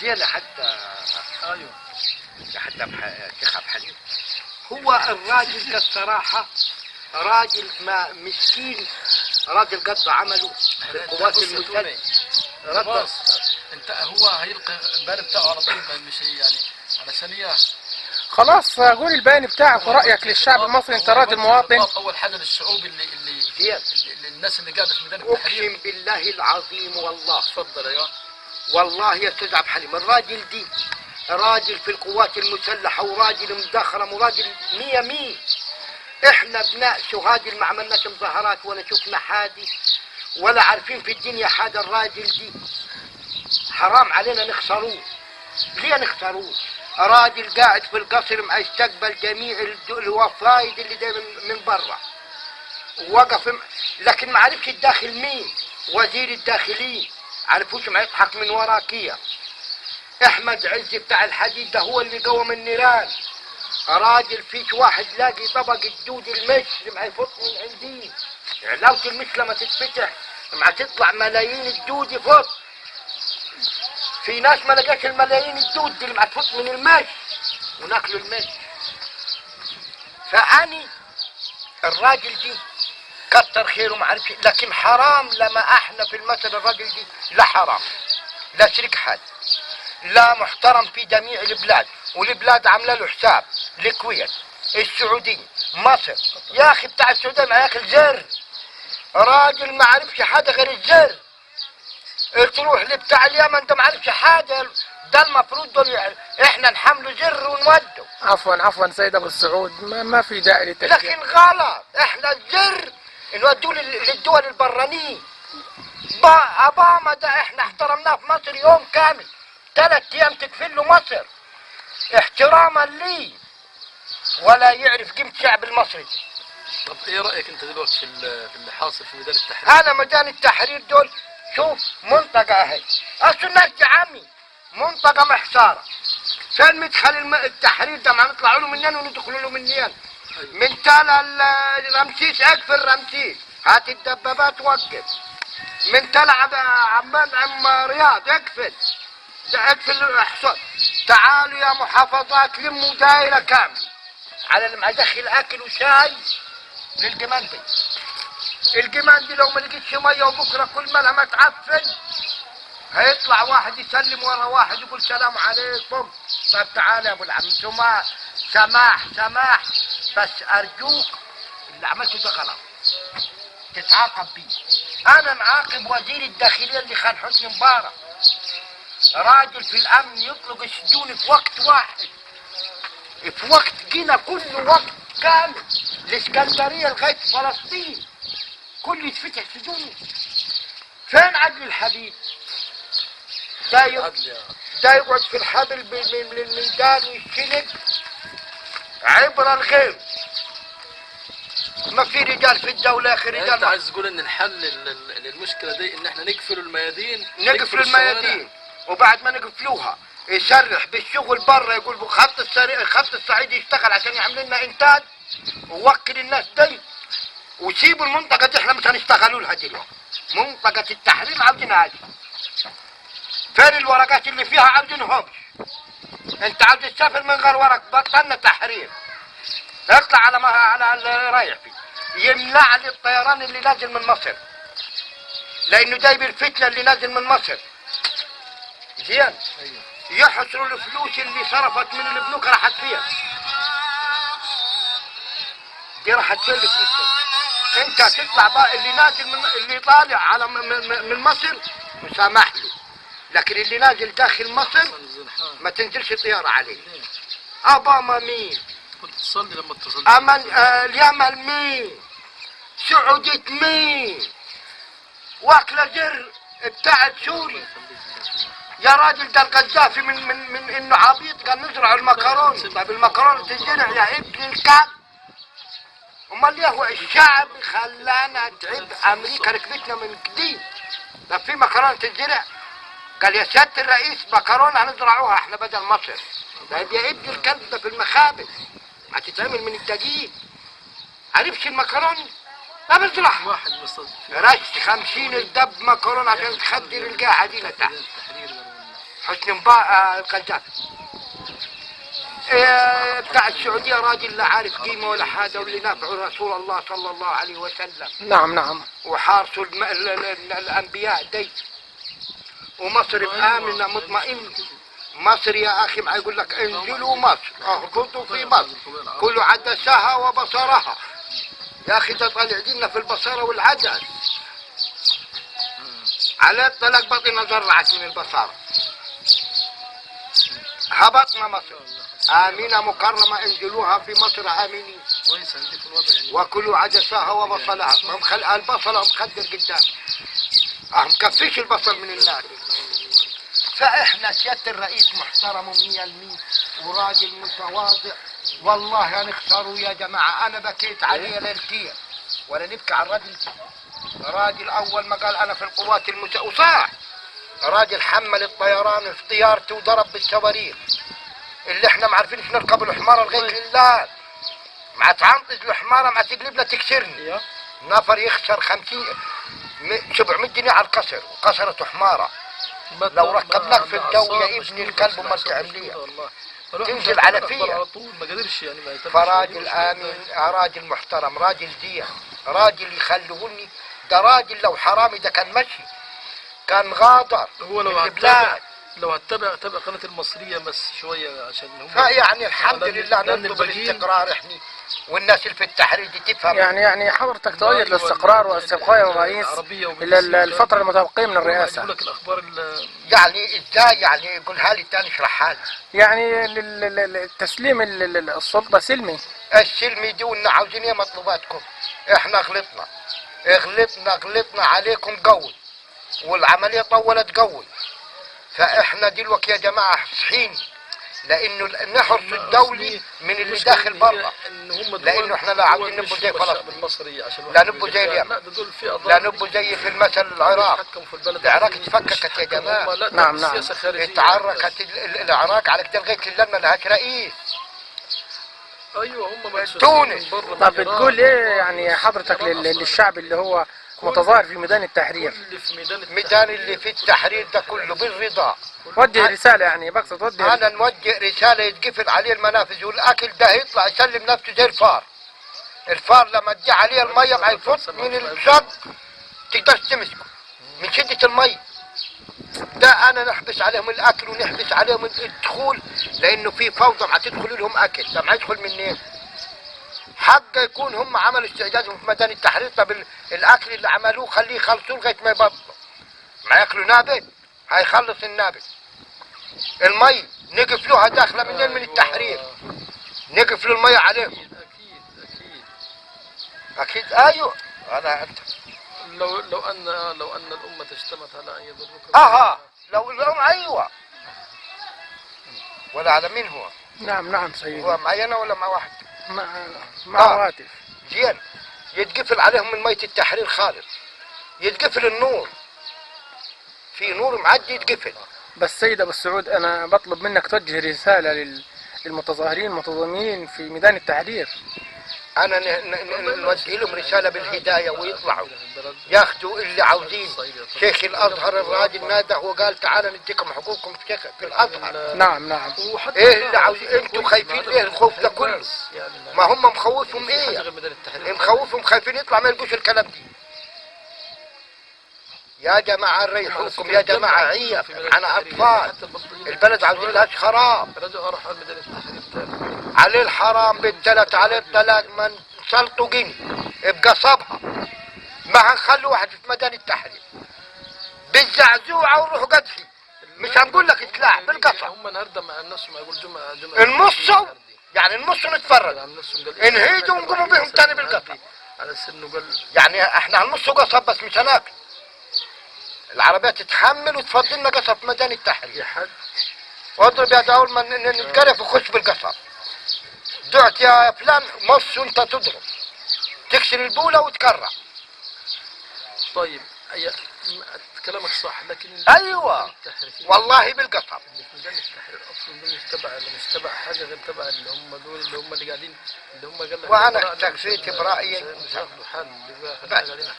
زين حتى ايوه حتى الشيخ عبد الحليم هو الراجل ده الصراحة راجل ما مسكين، راجل قد عمله في القوات المسلحة. انت هو هيلقي البال بتاعه على طول مش يعني علشان اياه. خلاص قول البيان بتاعك ورأيك للشعب المصري، انت راجل مواطن. اول حاجه للشعوب اللي الناس اللي قاعده في ميدان التحرير. اقسم بالله العظيم والله. اتفضل. ايوه والله يا استاذ عبد الحليم الراجل دي راجل في القوات المسلحة وراجل مدخرم وراجل 100. احنا ابناء سهادل ما عملناش مظاهرات ولا شفنا حادث ولا عارفين في الدنيا حاجة. الراجل دي حرام علينا نخسروه. ليه نخسروه؟ راجل قاعد في القصر ما يستقبل جميع الوفايد اللي ده من برا وقف، لكن ما عرفش الداخل مين. وزير الداخلية عرفوش ما يضحك من وراكيه. احمد عز بتاع الحديد ده هو اللي قوم النيران. راجل فيش واحد لاقي طبق الدود المش ما يفط من عندي. علاوة المش لما تتفتح ما تطلع ملايين الدود يفط. في ناس ما لقاش الملايين الدود دي اللي ما تفط من المش وناكلوا المش. فاني الراجل دي كتر خيره ما عرفش، لكن حرام لما احنا في المثل الراجل دي لا حرام لا شريك حد لا محترم في جميع البلاد، والبلاد عامله له حساب. الكويت، السعوديه، مصر. يا اخي بتاع السعوديه ما ياكل زر. راجل ما عرفش حاجه غير الزر. تروح لبتاع اليمن ده ما عرفش حاجه. ده المفروض دول احنا نحمله زر ونوده. عفوا سيد ابو السعود، ما في داعي للتشجيع. لكن غلط، احنا الزر نودوه للدول البرانيه. اوباما ده احنا احترمناه في مصر يوم كامل، 3 ايام تكفل له مصر احتراما لي، ولا يعرف قيمة الشعب المصري. طب ايه رايك انت دلوقتي في اللي حاصل في ميدان التحرير؟ انا ميدان التحرير دول شوف منطقة اهي، اصل الناس يا عمي منطقة محصارة. فين مدخل التحرير ده؟ ما نطلعوا له منين وندخلوا له منين؟ من تل رمسيس اقفل رمسيس، هات الدبابات وقف. من تل عم رياض اقفل اقفل الاحصاد. تعالوا يا محافظات لموا دايره كامله على اللي مدخل اكل وشاي للجماندي. الجماندي لو ما لقيتش ميه وبكره كل ما لها تعفن هيطلع واحد يسلم ورا واحد يقول سلام عليكم. طيب تعال يا ابو العم سماح بس ارجوك اللي عملته ده غلط تتعاقب بيه. انا معاقب وزير الداخليه اللي خان حسني مبارك، راجل في الامن يطلق السجون في وقت واحد، في وقت جينا كله وقت كامل. الاسكندريه لغايه فلسطين كله يتفتح سجون. فين عدل الحبيب؟ ده يقعد في الحبل من الميدان ويشتلك عبره الغير. ما في رجال في الدوله يا اخي رجال. انت عايز تقول ان الحل للمشكله دي ان احنا نقفل الميادين؟ نقفل الميادين وبعد ما نقفلوها يسرح بالشغل بره، يقول خط الصعيد يشتغل عشان يعمل لنا انتاج ووكل الناس دي، وسيبوا المنطقه دي احنا مش هنشتغلوا لها دلوقتي. منطقه التحرير عاوزينها هذه. فين الورقات اللي فيها؟ عاوزينهم. انت عاوز تسافر من غير ورق بطلنا تحرير. اطلع على اللي رايح فيه، يمنع لي الطيران اللي نازل من مصر لانه جايب الفتنه اللي نازل من مصر. زين يحصروا الفلوس اللي صرفت من البنوك راحت فيها. دي راحت فين الفلوس؟ انت تطلع بقى اللي نازل اللي طالع على من مصر مسامح له، لكن اللي نازل داخل مصر ما تنزلش طياره عليه. اوباما مين؟ كنت تصلي لما اتصلت. اليمن مين؟ سعودية مين؟ واكله زر بتاعت سوريا. يا راجل ده القذافي من انه عبيط قال نزرع المكرونه. طيب المكرونه تزرع يا ابن الكعب؟ امال ليه هو الشعب خلانا تعب؟ امريكا ركبتنا من جديد. طب في مكرونه تزرع؟ قال يا سياده الرئيس مكرونه هنزرعوها احنا بدل مصر. طيب يا ابن الكلب ده في المخابز ما تتعمل من الدقيق. عرفش المكرونه؟ لا بزرع واحد مصد رش 50 الدب مكرونه عشان تخدر القاعه دي تحت. حسني مبارك القذافي بتاع السعوديه راجل لا عارف قيمه ولا حاجه، واللي نافعوا رسول الله صلى الله عليه وسلم نعم نعم. وحارسوا الانبياء دي، ومصر بآمنة مطمئن. مصر يا اخي ما يقول لك انزلوا مصر اهبطوا في مصر كل عدسها وبصرها. يا اخي ده طالع لنا في البصاره والعدس على الطلاق بطن زرعت من البصاره. هبطنا مصر آمنة مكرمة انزلوها في مصر آمنين كويس عندي في الوضع يعني. وكلوا عدسها وبصلها. البصلة مخدر قدام مكفيش البصل من الناس. فاحنا سيادة الرئيس محترم 100% وراجل متواضع والله هنخسروا يا جماعة. انا بكيت عليه ليلتين ولا نبكي على الراجل. راجل اول ما قال انا في القوات المسلحة وصاح راجل حمل الطيران في طيارته وضرب بالصواريخ اللي احنا ما عارفين نركب الحمارة لغاية الليل. مع تعنطز الحمارة مع تقلبنا تكسرني. نفر يخسر 700 جنيه على الكسر وكسرت حمارة. لو ركبناك في الجو يا ابني الكلب وما تعمليه تنزل على فيها. ما قدرش يعني ما فراجل امين راجل محترم راجل زين راجل يخلوني. ده راجل لو حرامي ده كان مشي كان غادر. هو لو هتتابع قناة المصرية بس شوية عشان هم فيعني الحمد لله نطلب الاستقرار احنا والناس اللي في التحرير دي تفهم. يعني حضرتك تؤيد الاستقرار واستبقاء الرئيس الى الفترة المتبقية من الرئاسة. يقول لك الاخبار يعني ازاي يعني يقولها لي تاني اشرحها لي. يعني تسليم السلطة سلمي. السلمي دي وإن عاوزين ايه مطلوباتكم. احنا غلطنا عليكم قوي والعملية طولت قوي. فاحنا دلوقتي يا جماعة صحين لانه نحرص الدولي من اللي داخل برا. لانه احنا لا عاوزين نبقوا زي فلسطين لا نبقوا زي اليمن لا نبقوا زي في المثل العراق. العراق اتفككت يا جماعة. نعم نعم. اتعركت العراق على كده لغاية الليل ما لهاش رئيس. ايوه هم تونس. طب بتقول ايه يعني حضرتك للشعب اللي هو متظاهر في ميدان التحرير؟ ميدان اللي في التحرير ده كله بالرضا. وجه رسالة يعني بقصد وجه. انا نوجه رسالة يتقفل عليه المنافذ والاكل ده يطلع يسلم نفسه زي الفار. الفار لما تجي عليه المية ما يفوت من الشق تقدرش تمسكه من شدة المية. ده انا نحبس عليهم الاكل ونحبس عليهم الدخول لانه في فوضى ما تدخل لهم اكل. ده ما يدخل منين؟ حق يكون هم عملوا استعدادهم في ميدان التحرير. طب الاكل اللي عملوه خليه يخلصوه لغايه ما يبطلوا. ما ياكلوا نابت هيخلص النابت. المي نقفلوها داخله منين؟ من التحرير. نقفلوا المي عليهم. اكيد ايوه. انت لو ان الامه اجتمعت على ان يضروك لو ايوه. ولا على مين هو؟ نعم سيدي. هو معي انا ولا مع واحد؟ مع هاتف. زين يتقفل عليهم من مية التحرير خالص. يتقفل النور. في نور معدي يتقفل. بس سيد ابو السعود انا بطلب منك توجه رسالة للمتظاهرين المتضامنين في ميدان التحرير. انا نوجه لهم رسالة بالهداية ويطلعوا ياخذوا اللي عاوزين. شيخ الازهر الراجل نادى وقال تعالى نديكم حقوقكم في الازهر. نعم ايه اللي عاوزين؟ انتوا خايفين ليه الخوف ده كله؟ ما هم مخوفهم ايه؟ مخوفهم خايفين يطلع ما يلقوش الكلام دي. يا جماعة ريحوكم يا جماعة عيف أنا أطفال. البلد عاوزين لهاش خراب. عليه الحرام بالثلاث عليه الطلاق ما نسلطوا جني بقصبها. ما هنخلي واحد في ميدان التحرير بالزعزوعة ونروح قدحي. مش هنقول لك اطلع بالقصب. هم النهارده مع الناس ما يقول جمعة النص يعني النص نتفرج انهيدوا ونقوموا بهم تاني بالقصب. على سنه قال يعني احنا هنص قصب بس مش هناكل. العربية تتحمل وتفضل لنا قصب في ميدان التحرير. واضرب يا اول ما نتقرف وخش بالقصب. دعت يا فلان مص وانت تضرب تكسر البولة وتكرع. طيب كلامك صح، لكن ايوه التحرير والله بالقصب. اللي في ميدان التحرير اصلا ده مش تبع حاجه غير تبع اللي هم دول اللي هم اللي قاعدين، اللي هم قال لك وأنا القراءة ده اكتفيت مش برأيي. مش هياخدوا حل، اللي قاعدين